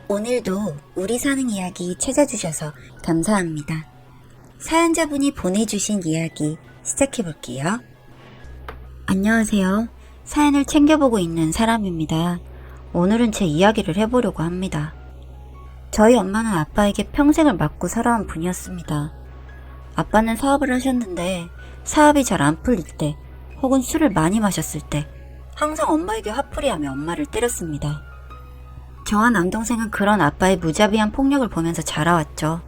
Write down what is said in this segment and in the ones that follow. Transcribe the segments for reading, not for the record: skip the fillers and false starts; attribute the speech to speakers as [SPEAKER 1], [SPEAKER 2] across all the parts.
[SPEAKER 1] 오늘도 우리 사는 이야기 찾아주셔서 감사합니다. 사연자분이 보내주신 이야기 시작해볼게요. 안녕하세요. 사연을 챙겨보고 있는 사람입니다. 오늘은 제 이야기를 해보려고 합니다. 저희 엄마는 아빠에게 평생을 맞고 살아온 분이었습니다. 아빠는 사업을 하셨는데 사업이 잘 안 풀릴 때 혹은 술을 많이 마셨을 때 항상 엄마에게 화풀이하며 엄마를 때렸습니다. 저와 남동생은 그런 아빠의 무자비한 폭력을 보면서 자라왔죠.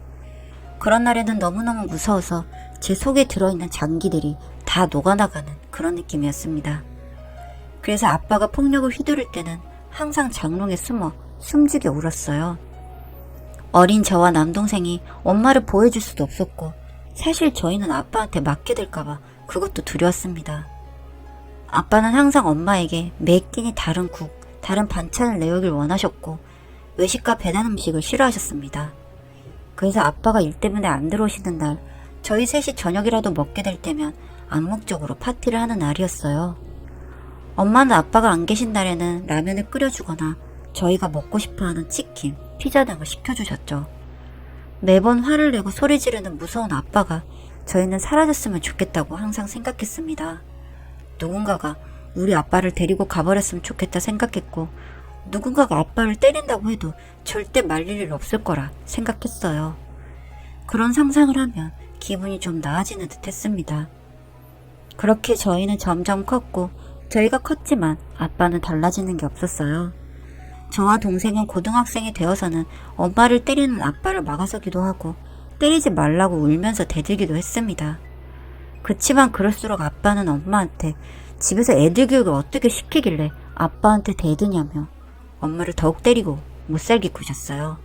[SPEAKER 1] 그런 날에는 너무너무 무서워서 제 속에 들어있는 장기들이 다 녹아나가는 그런 느낌이었습니다. 그래서 아빠가 폭력을 휘두를 때는 항상 장롱에 숨어 숨지게 울었어요. 어린 저와 남동생이 엄마를 보여줄 수도 없었고 사실 저희는 아빠한테 맞게 될까봐 그것도 두려웠습니다. 아빠는 항상 엄마에게 매 끼니 다른 국, 다른 반찬을 내오길 원하셨고 외식과 배달 음식을 싫어하셨습니다. 그래서 아빠가 일 때문에 안 들어오시는 날 저희 셋이 저녁이라도 먹게 될 때면 암묵적으로 파티를 하는 날이었어요. 엄마는 아빠가 안 계신 날에는 라면을 끓여주거나 저희가 먹고 싶어하는 치킨, 피자 등을 시켜주셨죠. 매번 화를 내고 소리 지르는 무서운 아빠가 저희는 사라졌으면 좋겠다고 항상 생각했습니다. 누군가가 우리 아빠를 데리고 가버렸으면 좋겠다 생각했고 누군가가 아빠를 때린다고 해도 절대 말릴 일 없을 거라 생각했어요. 그런 상상을 하면 기분이 좀 나아지는 듯 했습니다. 그렇게 저희는 점점 컸고 저희가 컸지만 아빠는 달라지는 게 없었어요. 저와 동생은 고등학생이 되어서는 엄마를 때리는 아빠를 막아서기도 하고 때리지 말라고 울면서 대들기도 했습니다. 그치만 그럴수록 아빠는 엄마한테 집에서 애들 교육을 어떻게 시키길래 아빠한테 대드냐며 엄마를 더욱 때리고 못살게 구셨어요.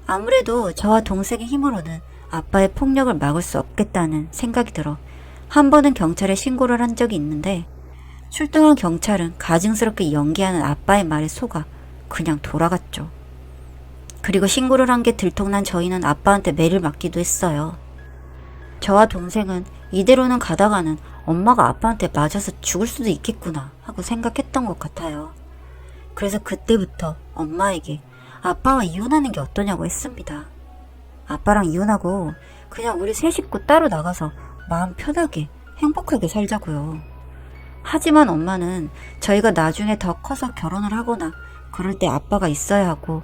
[SPEAKER 1] 아무래도 저와 동생의 힘으로는 아빠의 폭력을 막을 수 없겠다는 생각이 들어 한 번은 경찰에 신고를 한 적이 있는데 출동한 경찰은 가증스럽게 연기하는 아빠의 말에 속아 그냥 돌아갔죠. 그리고 신고를 한 게 들통난 저희는 아빠한테 매를 맞기도 했어요. 저와 동생은 이대로는 가다가는 엄마가 아빠한테 맞아서 죽을 수도 있겠구나 하고 생각했던 것 같아요. 그래서 그때부터 엄마에게 아빠와 이혼하는 게 어떠냐고 했습니다. 아빠랑 이혼하고 그냥 우리 세 식구 따로 나가서 마음 편하게 행복하게 살자고요. 하지만 엄마는 저희가 나중에 더 커서 결혼을 하거나 그럴 때 아빠가 있어야 하고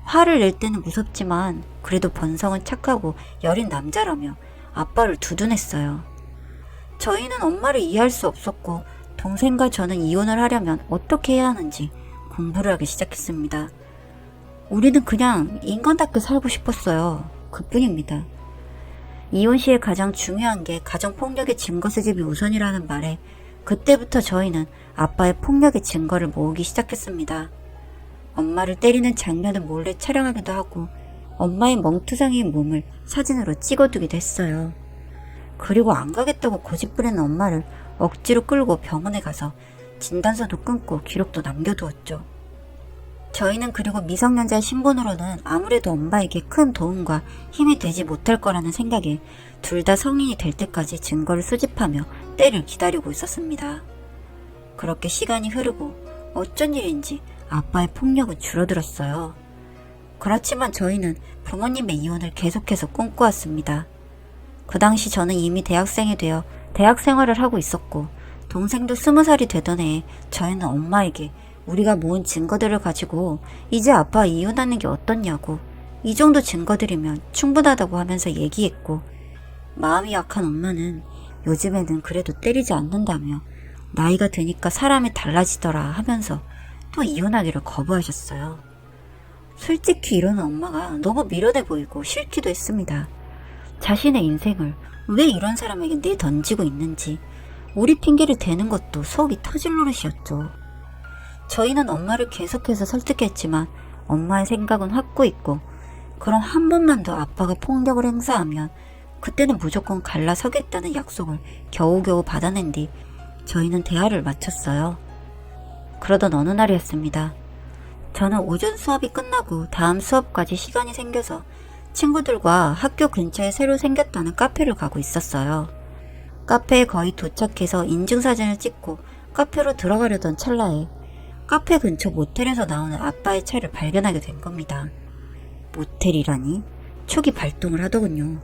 [SPEAKER 1] 화를 낼 때는 무섭지만 그래도 본성은 착하고 여린 남자라며 아빠를 두둔했어요. 저희는 엄마를 이해할 수 없었고 동생과 저는 이혼을 하려면 어떻게 해야 하는지 공부를 하기 시작했습니다. 우리는 그냥 인간답게 살고 싶었어요. 그뿐입니다. 이혼 시에 가장 중요한 게 가정폭력의 증거 수집이 우선이라는 말에 그때부터 저희는 아빠의 폭력의 증거를 모으기 시작했습니다. 엄마를 때리는 장면을 몰래 촬영하기도 하고 엄마의 멍투성이의 몸을 사진으로 찍어두기도 했어요. 그리고 안 가겠다고 고집부리는 엄마를 억지로 끌고 병원에 가서 진단서도 끊고 기록도 남겨두었죠. 저희는 그리고 미성년자의 신분으로는 아무래도 엄마에게 큰 도움과 힘이 되지 못할 거라는 생각에 둘 다 성인이 될 때까지 증거를 수집하며 때를 기다리고 있었습니다. 그렇게 시간이 흐르고 어쩐 일인지 아빠의 폭력은 줄어들었어요. 그렇지만 저희는 부모님의 이혼을 계속해서 꿈꿔왔습니다. 그 당시 저는 이미 대학생이 되어 대학 생활을 하고 있었고 동생도 20살이 되던 해에 저희는 엄마에게 우리가 모은 증거들을 가지고 이제 아빠와 이혼하는 게 어떻냐고 이 정도 증거들이면 충분하다고 하면서 얘기했고 마음이 약한 엄마는 요즘에는 그래도 때리지 않는다며 나이가 드니까 사람이 달라지더라 하면서 또 이혼하기를 거부하셨어요. 솔직히 이러는 엄마가 너무 미련해 보이고 싫기도 했습니다. 자신의 인생을 왜 이런 사람에게 내던지고 있는지 우리 핑계를 대는 것도 속이 터질 노릇이었죠. 저희는 엄마를 계속해서 설득했지만 엄마의 생각은 확고 있고 그럼 한 번만 더 아빠가 폭력을 행사하면 그때는 무조건 갈라서겠다는 약속을 겨우겨우 받아낸 뒤 저희는 대화를 마쳤어요. 그러던 어느 날이었습니다. 저는 오전 수업이 끝나고 다음 수업까지 시간이 생겨서 친구들과 학교 근처에 새로 생겼다는 카페를 가고 있었어요. 카페에 거의 도착해서 인증사진을 찍고 카페로 들어가려던 찰나에 카페 근처 모텔에서 나오는 아빠의 차를 발견하게 된 겁니다. 모텔이라니? 촉이 발동을 하더군요.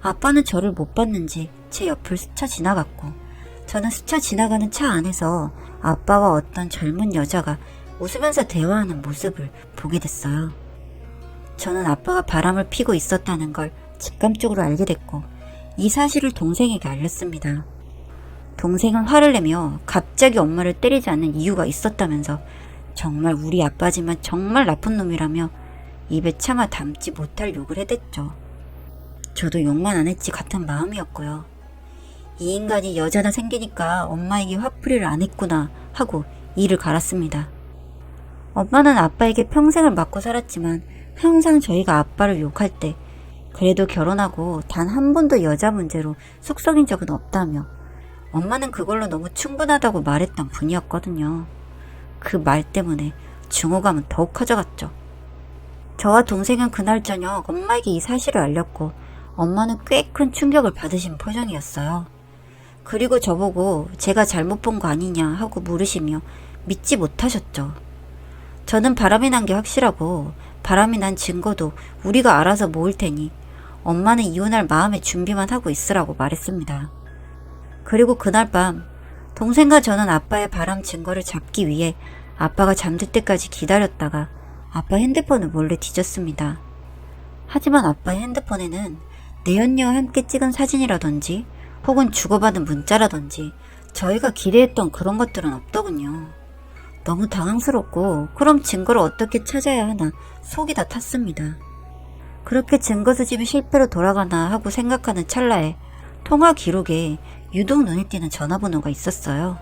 [SPEAKER 1] 아빠는 저를 못 봤는지 제 옆을 스쳐 지나갔고, 저는 스쳐 지나가는 차 안에서 아빠와 어떤 젊은 여자가 웃으면서 대화하는 모습을 보게 됐어요. 저는 아빠가 바람을 피고 있었다는 걸 직감적으로 알게 됐고, 이 사실을 동생에게 알렸습니다. 동생은 화를 내며 갑자기 엄마를 때리지 않는 이유가 있었다면서 정말 우리 아빠지만 정말 나쁜 놈이라며 입에 차마 담지 못할 욕을 해댔죠. 저도 욕만 안 했지 같은 마음이었고요. 이 인간이 여자나 생기니까 엄마에게 화풀이를 안 했구나 하고 이를 갈았습니다. 엄마는 아빠에게 평생을 맞고 살았지만 항상 저희가 아빠를 욕할 때 그래도 결혼하고 단 한 번도 여자 문제로 속 썩인 적은 없다며 엄마는 그걸로 너무 충분하다고 말했던 분이었거든요. 그 말 때문에 증오감은 더욱 커져갔죠. 저와 동생은 그날 저녁 엄마에게 이 사실을 알렸고 엄마는 꽤 큰 충격을 받으신 표정이었어요. 그리고 저보고 제가 잘못 본 거 아니냐 하고 물으시며 믿지 못하셨죠. 저는 바람이 난 게 확실하고 바람이 난 증거도 우리가 알아서 모을 테니 엄마는 이혼할 마음의 준비만 하고 있으라고 말했습니다. 그리고 그날 밤 동생과 저는 아빠의 바람 증거를 잡기 위해 아빠가 잠들 때까지 기다렸다가 아빠 핸드폰을 몰래 뒤졌습니다. 하지만 아빠의 핸드폰에는 내연녀와 함께 찍은 사진이라든지 혹은 주고받은 문자라든지 저희가 기대했던 그런 것들은 없더군요. 너무 당황스럽고 그럼 증거를 어떻게 찾아야 하나 속이 다 탔습니다. 그렇게 증거 수집이 실패로 돌아가나 하고 생각하는 찰나에 통화 기록에 유독 눈에 띄는 전화번호가 있었어요.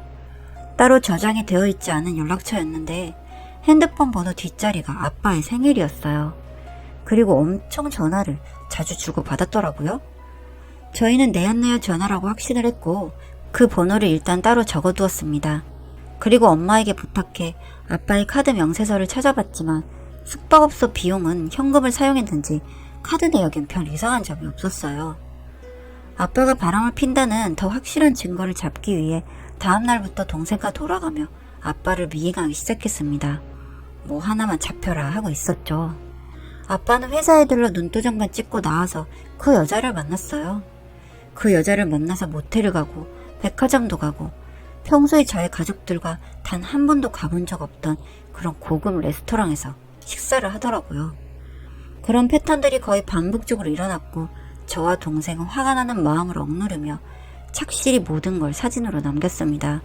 [SPEAKER 1] 따로 저장이 되어 있지 않은 연락처였는데 핸드폰 번호 뒷자리가 아빠의 생일이었어요. 그리고 엄청 전화를 자주 주고받았더라고요. 저희는 내연녀 전화라고 확신을 했고 그 번호를 일단 따로 적어두었습니다. 그리고 엄마에게 부탁해 아빠의 카드 명세서를 찾아봤지만 숙박업소 비용은 현금을 사용했는지 카드 내역엔 별 이상한 점이 없었어요. 아빠가 바람을 핀다는 더 확실한 증거를 잡기 위해 다음날부터 동생과 돌아가며 아빠를 미행하기 시작했습니다. 뭐 하나만 잡혀라 하고 있었죠. 아빠는 회사에 들러 눈도장만 찍고 나와서 그 여자를 만났어요. 그 여자를 만나서 모텔을 가고 백화점도 가고 평소에 저의 가족들과 단 한 번도 가본 적 없던 그런 고급 레스토랑에서 식사를 하더라고요. 그런 패턴들이 거의 반복적으로 일어났고 저와 동생은 화가 나는 마음을 억누르며 착실히 모든 걸 사진으로 남겼습니다.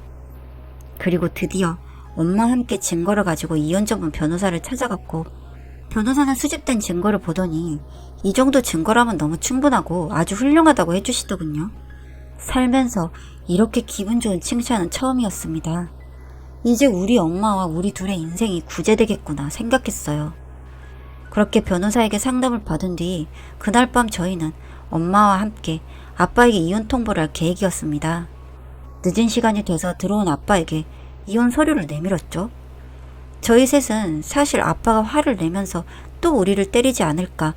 [SPEAKER 1] 그리고 드디어 엄마와 함께 증거를 가지고 이혼 전문 변호사를 찾아갔고 변호사는 수집된 증거를 보더니 이 정도 증거라면 너무 충분하고 아주 훌륭하다고 해주시더군요. 살면서 이렇게 기분 좋은 칭찬은 처음이었습니다. 이제 우리 엄마와 우리 둘의 인생이 구제되겠구나 생각했어요. 그렇게 변호사에게 상담을 받은 뒤 그날 밤 저희는 엄마와 함께 아빠에게 이혼 통보를 할 계획이었습니다. 늦은 시간이 돼서 들어온 아빠에게 이혼 서류를 내밀었죠. 저희 셋은 사실 아빠가 화를 내면서 또 우리를 때리지 않을까,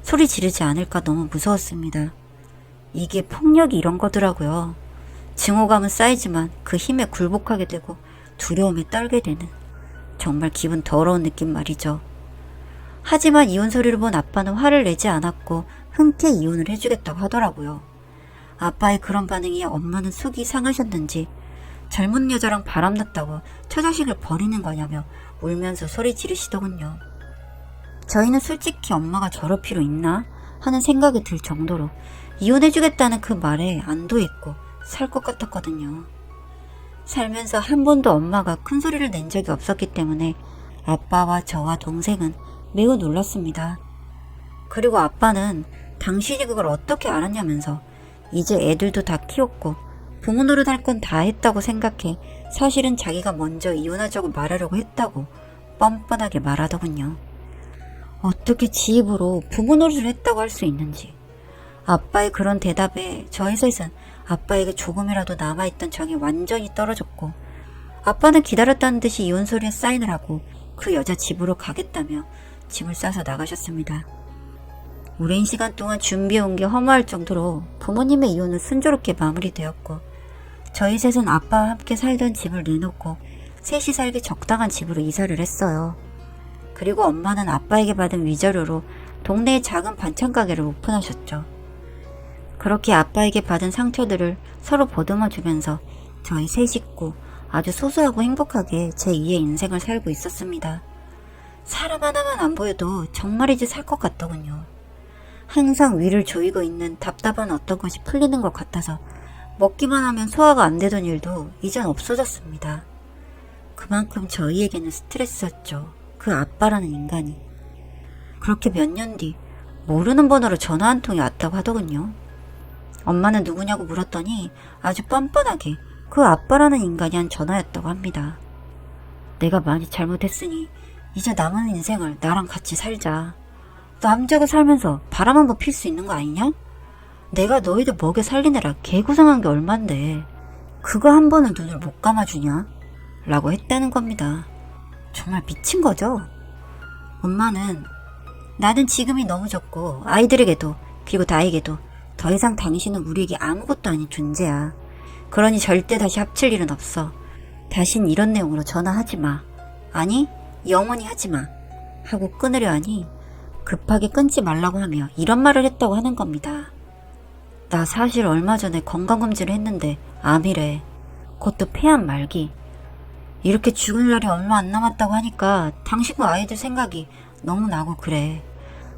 [SPEAKER 1] 소리 지르지 않을까 너무 무서웠습니다. 이게 폭력이 이런 거더라고요. 증오감은 쌓이지만 그 힘에 굴복하게 되고 두려움에 떨게 되는 정말 기분 더러운 느낌 말이죠. 하지만 이혼 서류를 본 아빠는 화를 내지 않았고 흔쾌히 이혼을 해주겠다고 하더라고요. 아빠의 그런 반응에 엄마는 속이 상하셨는지 젊은 여자랑 바람났다고 처자식을 버리는 거냐며 울면서 소리 지르시더군요. 저희는 솔직히 엄마가 저럴 필요 있나 하는 생각이 들 정도로 이혼해주겠다는 그 말에 안도했고 살 것 같았거든요. 살면서 한 번도 엄마가 큰 소리를 낸 적이 없었기 때문에 아빠와 저와 동생은 매우 놀랐습니다. 그리고 아빠는 당신이 그걸 어떻게 알았냐면서 이제 애들도 다 키웠고 부모 노릇할 건 다 했다고 생각해 사실은 자기가 먼저 이혼하자고 말하려고 했다고 뻔뻔하게 말하더군요. 어떻게 지 입으로 부모 노릇을 했다고 할 수 있는지. 아빠의 그런 대답에 저희 셋은 아빠에게 조금이라도 남아있던 정이 완전히 떨어졌고 아빠는 기다렸다는 듯이 이혼 서류에 사인을 하고 그 여자 집으로 가겠다며 짐을 싸서 나가셨습니다. 오랜 시간 동안 준비해온 게 허무할 정도로 부모님의 이혼은 순조롭게 마무리되었고 저희 셋은 아빠와 함께 살던 집을 내놓고 셋이 살기 적당한 집으로 이사를 했어요. 그리고 엄마는 아빠에게 받은 위자료로 동네의 작은 반찬 가게를 오픈하셨죠. 그렇게 아빠에게 받은 상처들을 서로 보듬어 주면서 저희 세 식구 아주 소소하고 행복하게 제2의 인생을 살고 있었습니다. 사람 하나만 안 보여도 정말이지 살 것 같더군요. 항상 위를 조이고 있는 답답한 어떤 것이 풀리는 것 같아서 먹기만 하면 소화가 안 되던 일도 이젠 없어졌습니다. 그만큼 저희에게는 스트레스였죠. 그 아빠라는 인간이. 그렇게 몇 년 뒤 모르는 번호로 전화 한 통이 왔다고 하더군요. 엄마는 누구냐고 물었더니 아주 뻔뻔하게 그 아빠라는 인간이 한 전화였다고 합니다. 내가 많이 잘못했으니 이제 남은 인생을 나랑 같이 살자. 남자가 살면서 바람 한번 필 수 있는 거 아니냐? 내가 너희들 먹여 살리느라 개고생한 게 얼만데 그거 한 번은 눈을 못 감아주냐? 라고 했다는 겁니다. 정말 미친 거죠? 엄마는 나는 지금이 너무 좋고 아이들에게도 그리고 나에게도 더 이상 당신은 우리에게 아무것도 아닌 존재야. 그러니 절대 다시 합칠 일은 없어. 다신 이런 내용으로 전화하지 마. 아니 영원히 하지 마. 하고 끊으려 하니 급하게 끊지 말라고 하며 이런 말을 했다고 하는 겁니다. 나 사실 얼마 전에 건강검진을 했는데 암이래. 그것도 폐암 말기. 이렇게 죽을 날이 얼마 안 남았다고 하니까 당신과 아이들 생각이 너무 나고 그래.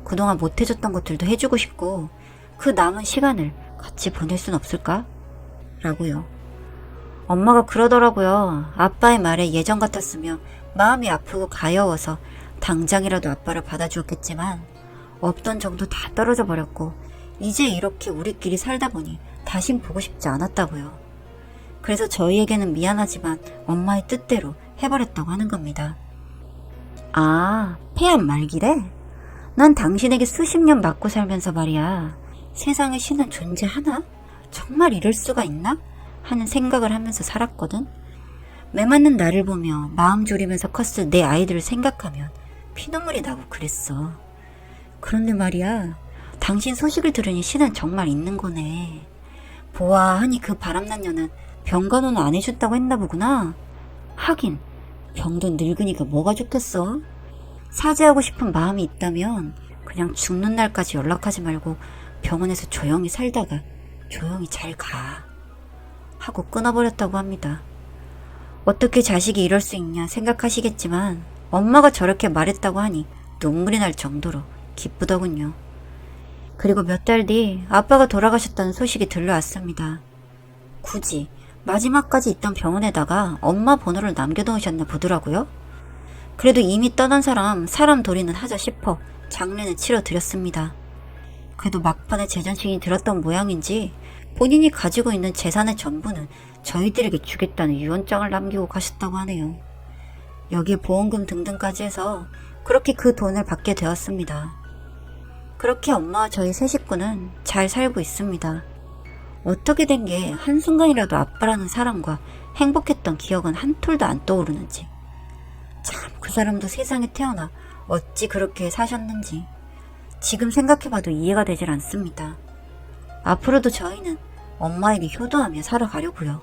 [SPEAKER 1] 그동안 못해줬던 것들도 해주고 싶고 그 남은 시간을 같이 보낼 순 없을까? 라고요. 엄마가 그러더라고요. 아빠의 말에 예전 같았으며 마음이 아프고 가여워서 당장이라도 아빠를 받아주었겠지만 없던 정도 다 떨어져 버렸고 이제 이렇게 우리끼리 살다 보니 다신 보고 싶지 않았다고요. 그래서 저희에게는 미안하지만 엄마의 뜻대로 해버렸다고 하는 겁니다. 아, 폐암 말기래? 난 당신에게 수십 년 맞고 살면서 말이야. 세상에 신은 존재 하나? 정말 이럴 수가 있나? 하는 생각을 하면서 살았거든. 매맞는 나를 보며 마음 졸이면서 컸을 내 아이들을 생각하면 피눈물이 나고 그랬어. 그런데 말이야, 당신 소식을 들으니 신은 정말 있는 거네. 보아하니 그 바람난 년은 병간호는 안 해줬다고 했나 보구나. 하긴 병도 늙으니까 뭐가 좋겠어. 사죄하고 싶은 마음이 있다면 그냥 죽는 날까지 연락하지 말고 병원에서 조용히 살다가 조용히 잘 가. 하고 끊어버렸다고 합니다. 어떻게 자식이 이럴 수 있냐 생각하시겠지만 엄마가 저렇게 말했다고 하니 눈물이 날 정도로 기쁘더군요. 그리고 몇 달 뒤 아빠가 돌아가셨다는 소식이 들려왔습니다. 굳이 마지막까지 있던 병원에다가 엄마 번호를 남겨놓으셨나 보더라고요. 그래도 이미 떠난 사람 도리는 하자 싶어 장례는 치러드렸습니다. 그래도 막판에 제정신이 들었던 모양인지 본인이 가지고 있는 재산의 전부는 저희들에게 주겠다는 유언장을 남기고 가셨다고 하네요. 여기에 보험금 등등까지 해서 그렇게 그 돈을 받게 되었습니다. 그렇게 엄마와 저희 세 식구는 잘 살고 있습니다. 어떻게 된 게 한순간이라도 아빠라는 사람과 행복했던 기억은 한 톨도 안 떠오르는지. 참 그 사람도 세상에 태어나 어찌 그렇게 사셨는지 지금 생각해봐도 이해가 되질 않습니다. 앞으로도 저희는 엄마에게 효도하며 살아가려고요.